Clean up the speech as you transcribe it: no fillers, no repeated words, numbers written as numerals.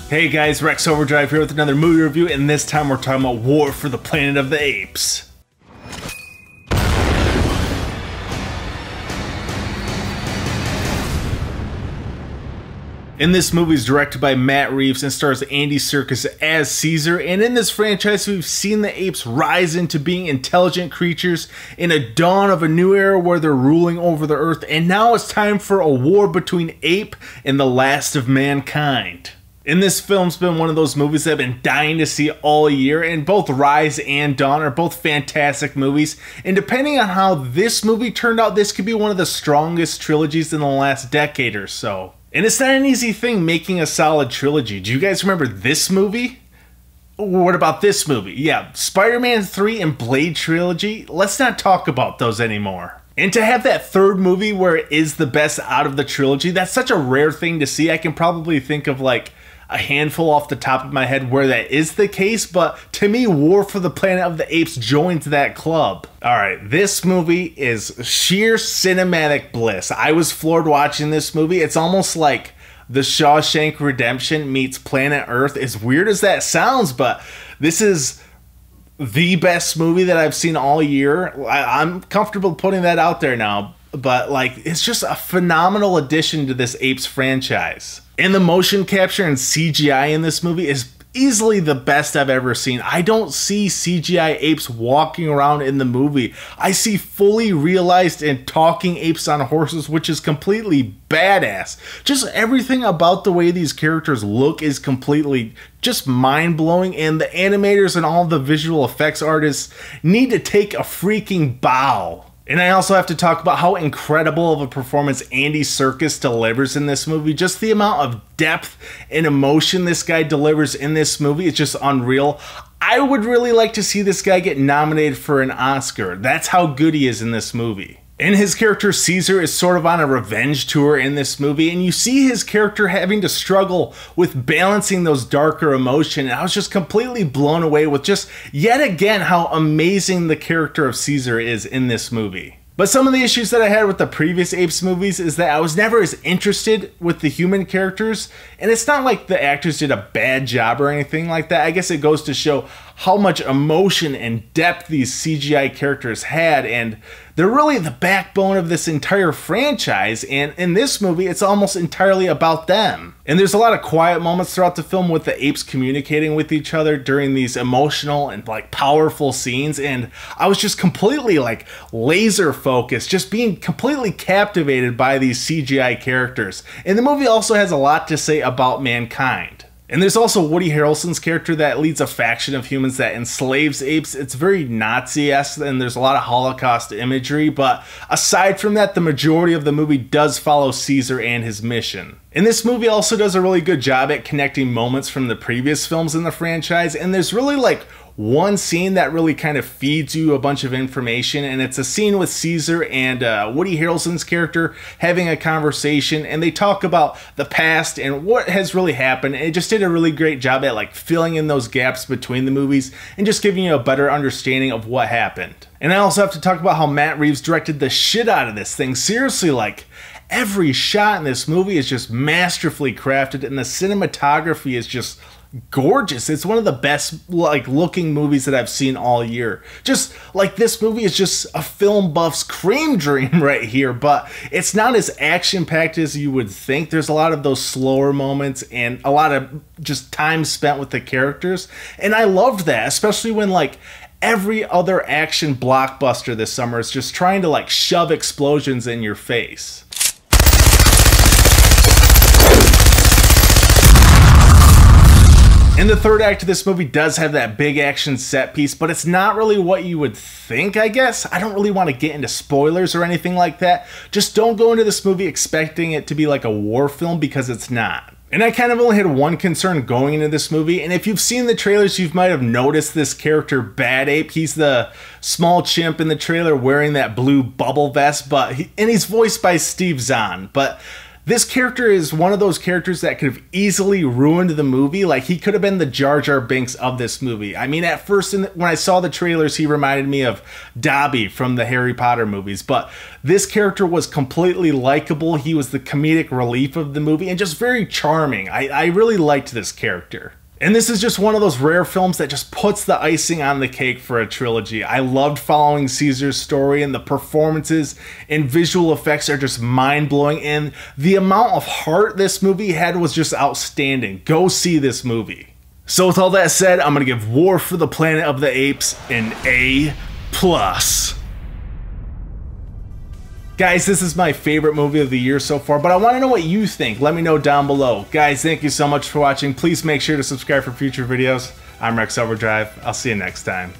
Hey guys, Rex Overdrive here with another movie review, and this time we're talking about War for the Planet of the Apes. And this movie is directed by Matt Reeves and stars Andy Serkis as Caesar, and in this franchise we've seen the apes rise into being intelligent creatures in a dawn of a new era where they're ruling over the earth, and now it's time for a war between ape and the last of mankind. And this film's been one of those movies that I've been dying to see all year, and both Rise and Dawn are both fantastic movies, and depending on how this movie turned out, this could be one of the strongest trilogies in the last decade or so. And it's not an easy thing making a solid trilogy. Do you guys remember this movie? What about this movie? Yeah, Spider-Man 3 and Blade trilogy, let's not talk about those anymore. And to have that third movie where it is the best out of the trilogy, that's such a rare thing to see. I can probably think of like a handful off the top of my head where that is the case, but to me, War for the Planet of the Apes joins that club. Alright, this movie is sheer cinematic bliss. I was floored watching this movie. It's almost like The Shawshank Redemption meets Planet Earth. As weird as that sounds, but this is the best movie that I've seen all year. I'm comfortable putting that out there now, but like, it's just a phenomenal addition to this Apes franchise. And the motion capture and CGI in this movie is easily the best I've ever seen. I don't see CGI apes walking around in the movie. I see fully realized and talking apes on horses, which is completely badass. Just everything about the way these characters look is completely just mind-blowing, and the animators and all the visual effects artists need to take a freaking bow. And I also have to talk about how incredible of a performance Andy Serkis delivers in this movie. Just the amount of depth and emotion this guy delivers in this movie is just unreal. I would really like to see this guy get nominated for an Oscar. That's how good he is in this movie. And his character Caesar is sort of on a revenge tour in this movie, and you see his character having to struggle with balancing those darker emotions, and I was just completely blown away with just yet again how amazing the character of Caesar is in this movie. But some of the issues that I had with the previous Apes movies is that I was never as interested with the human characters, and it's not like the actors did a bad job or anything like that. I guess it goes to show how much emotion and depth these CGI characters had, and they're really the backbone of this entire franchise, and in this movie it's almost entirely about them. And there's a lot of quiet moments throughout the film with the apes communicating with each other during these emotional and like powerful scenes, and I was just completely like laser focused, just being completely captivated by these CGI characters. And the movie also has a lot to say about mankind. And there's also Woody Harrelson's character that leads a faction of humans that enslaves apes. It's very Nazi-esque, and there's a lot of Holocaust imagery, but aside from that, the majority of the movie does follow Caesar and his mission. And this movie also does a really good job at connecting moments from the previous films in the franchise, and there's really like one scene that really kind of feeds you a bunch of information, and it's a scene with Caesar and Woody Harrelson's character having a conversation, and they talk about the past and what has really happened, and it just did a really great job at like filling in those gaps between the movies and just giving you a better understanding of what happened. And I also have to talk about how Matt Reeves directed the shit out of this thing. Seriously, like, every shot in this movie is just masterfully crafted, and the cinematography is just gorgeous. It's one of the best like looking movies that I've seen all year. Just like, this movie is just a film buff's cream dream right here, but it's not as action-packed as you would think. There's a lot of those slower moments and a lot of just time spent with the characters, and I loved that, especially when like every other action blockbuster this summer is just trying to like shove explosions in your face. And the third act of this movie does have that big action set piece, but it's not really what you would think, I guess. I don't really want to get into spoilers or anything like that. Just don't go into this movie expecting it to be like a war film, because it's not. And I kind of only had one concern going into this movie, and if you've seen the trailers, you might have noticed this character, Bad Ape. He's the small chimp in the trailer wearing that blue bubble vest, and he's voiced by Zahn. But This character is one of those characters that could have easily ruined the movie. Like, he could have been the Jar Jar Binks of this movie. I mean, at first, when I saw the trailers, he reminded me of Dobby from the Harry Potter movies. But this character was completely likable. He was the comedic relief of the movie and just very charming. I really liked this character. And this is just one of those rare films that just puts the icing on the cake for a trilogy. I loved following Caesar's story, and the performances and visual effects are just mind-blowing, and the amount of heart this movie had was just outstanding. Go see this movie. So with all that said, I'm gonna give War for the Planet of the Apes an A+. Guys, this is my favorite movie of the year so far, but I want to know what you think. Let me know down below. Guys, thank you so much for watching. Please make sure to subscribe for future videos. I'm Rex Overdrive. I'll see you next time.